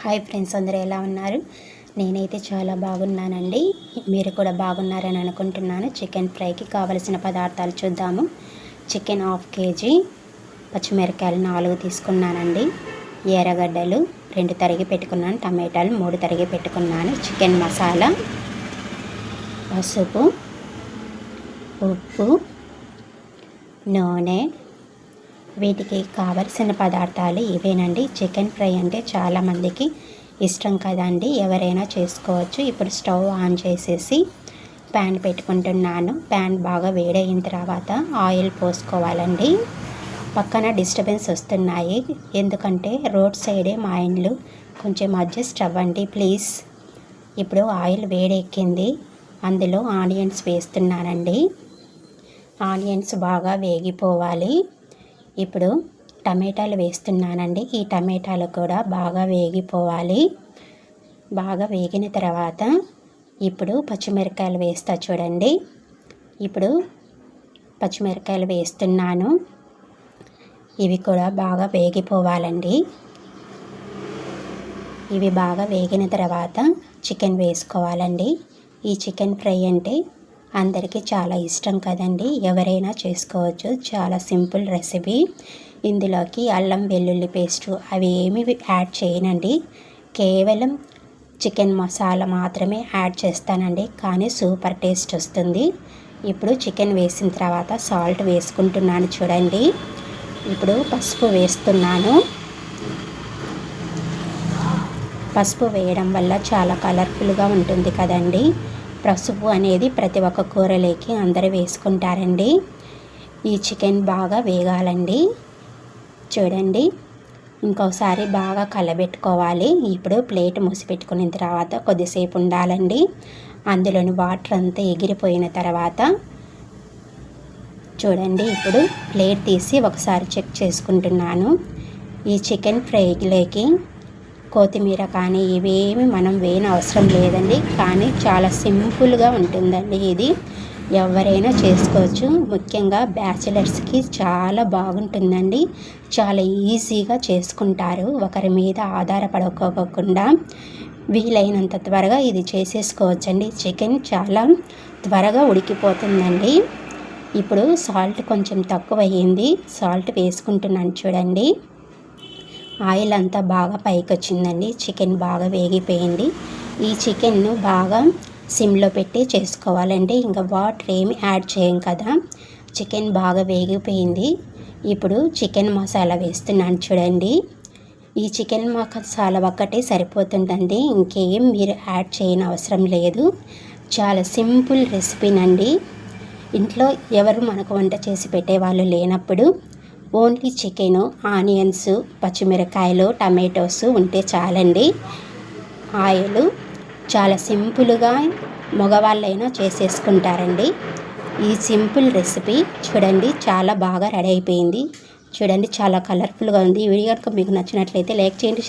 Hi friends, అందరూ ఎలా ఉన్నారు? నేనైతే చాలా బాగున్నానండి. మీరు కూడా బాగున్నారని అనుకుంటున్నాను. చికెన్ ఫ్రైకి కావలసిన పదార్థాలు చూద్దాము. చికెన్ 1/2 kg, పచ్చిమిరపకాయలు 4 తీసుకున్నానండి, ఎర్రగడ్డలు 2 తరిగి పెట్టుకున్నాను, టమాటాలు 3 తరిగి పెట్టుకున్నాను, చికెన్ మసాలా, పసుపు, ఉప్పు, నూనె. వీటికి కావలసిన పదార్థాలు ఇవేనండి. చికెన్ ఫ్రై అంటే చాలామందికి ఇష్టం కదండి, ఎవరైనా చేసుకోవచ్చు. ఇప్పుడు స్టవ్ ఆన్ చేసేసి ప్యాన్ పెట్టుకుంటున్నాను. ప్యాన్ బాగా వేడైన తర్వాత ఆయిల్ పోసుకోవాలండి. పక్కన డిస్టర్బెన్స్ వస్తున్నాయి, ఎందుకంటే రోడ్ సైడే మా ఇండ్లు, కొంచెం అడ్జస్ట్ అవ్వండి ప్లీజ్. ఇప్పుడు ఆయిల్ వేడెక్కింది, అందులో ఆనియన్స్ వేస్తున్నానండి. ఆనియన్స్ బాగా వేగిపోవాలి. ఇప్పుడు టమాటాలు వేస్తున్నానండి. ఈ టమాటాలు కూడా బాగా వేగిపోవాలి. బాగా వేగిన తర్వాత ఇప్పుడు పచ్చిమిరపకాయలు వేస్తా చూడండి. ఇప్పుడు పచ్చిమిరపకాయలు వేస్తున్నాను. ఇవి కూడా బాగా వేగిపోవాలండి. ఇవి బాగా వేగిన తర్వాత చికెన్ వేసుకోవాలండి. ఈ చికెన్ ఫ్రై అంటే అందరికీ చాలా ఇష్టం కదండి, ఎవరైనా చేసుకోవచ్చు. చాలా సింపుల్ రెసిపీ. ఇందులోకి అల్లం వెల్లుల్లి పేస్టు అవి ఏమి యాడ్ చేయనండి, కేవలం చికెన్ మసాలా మాత్రమే యాడ్ చేస్తానండి, కానీ సూపర్ టేస్ట్ వస్తుంది. ఇప్పుడు చికెన్ వేసిన తర్వాత సాల్ట్ వేసుకుంటున్నాను చూడండి. ఇప్పుడు పసుపు వేస్తున్నాను. పసుపు వేయడం వల్ల చాలా కలర్ఫుల్గా ఉంటుంది కదండి. పసుపు అనేది ప్రతి ఒక్క కూరలోకి అందరూ వేసుకుంటారండి. ఈ చికెన్ బాగా వేగాలండి. చూడండి, ఇంకోసారి బాగా కలబెట్టుకోవాలి. ఇప్పుడు ప్లేట్ మూసిపెట్టుకున్న తర్వాత కొద్దిసేపు ఉండాలండి. అందులోని వాటర్ అంతా ఎగిరిపోయిన తర్వాత చూడండి, ఇప్పుడు ప్లేట్ తీసి ఒకసారి చెక్ చేసుకుంటున్నాను. ఈ చికెన్ ఫ్రైలోకి కొత్తిమీర కానీ ఇవేమి మనం వేయని అవసరం లేదండి, కానీ చాలా సింపుల్గా ఉంటుందండి. ఇది ఎవరైనా చేసుకోవచ్చు, ముఖ్యంగా బ్యాచిలర్స్కి చాలా బాగుంటుందండి. చాలా ఈజీగా చేసుకుంటారు, ఒకరి మీద ఆధారపడుకోకుండా వీలైనంత త్వరగా ఇది చేసేసుకోవచ్చండి. చికెన్ చాలా త్వరగా ఉడికిపోతుందండి. ఇప్పుడు సాల్ట్ కొంచెం తక్కువ అయ్యింది, సాల్ట్ వేసుకుంటున్నాను చూడండి. ఆయిల్ అంతా బాగా పైకి వచ్చిందండి, చికెన్ బాగా వేగిపోయింది. ఈ చికెన్ను బాగా సిమ్లో పెట్టి చేసుకోవాలండి, ఇంకా వాటర్ ఏమి యాడ్ చేయం కదా. చికెన్ బాగా వేగిపోయింది. ఇప్పుడు చికెన్ మసాలా వేస్తున్నాను చూడండి. ఈ చికెన్ మసాలా ఒక్కటే సరిపోతుందండి, ఇంకేం మీరు యాడ్ చేయని అవసరం లేదు. చాలా సింపుల్ రెసిపీనండి. ఇంట్లో ఎవరు మనకు వంట చేసి పెట్టేవాళ్ళు లేనప్పుడు ఓన్లీ చికెను, ఆనియన్స్, పచ్చిమిరకాయలు, టమాటోస్ ఉంటే చాలండి. ఆయిల్ చాలా సింపుల్గా మగవాళ్ళైనా చేసేసుకుంటారండి. ఈ సింపుల్ రెసిపీ చూడండి, చాలా బాగా రెడీ అయిపోయింది. చూడండి, చాలా కలర్ఫుల్గా ఉంది. ఈ వీడియో కనుక మీకు నచ్చినట్లయితే లైక్ చేయండి.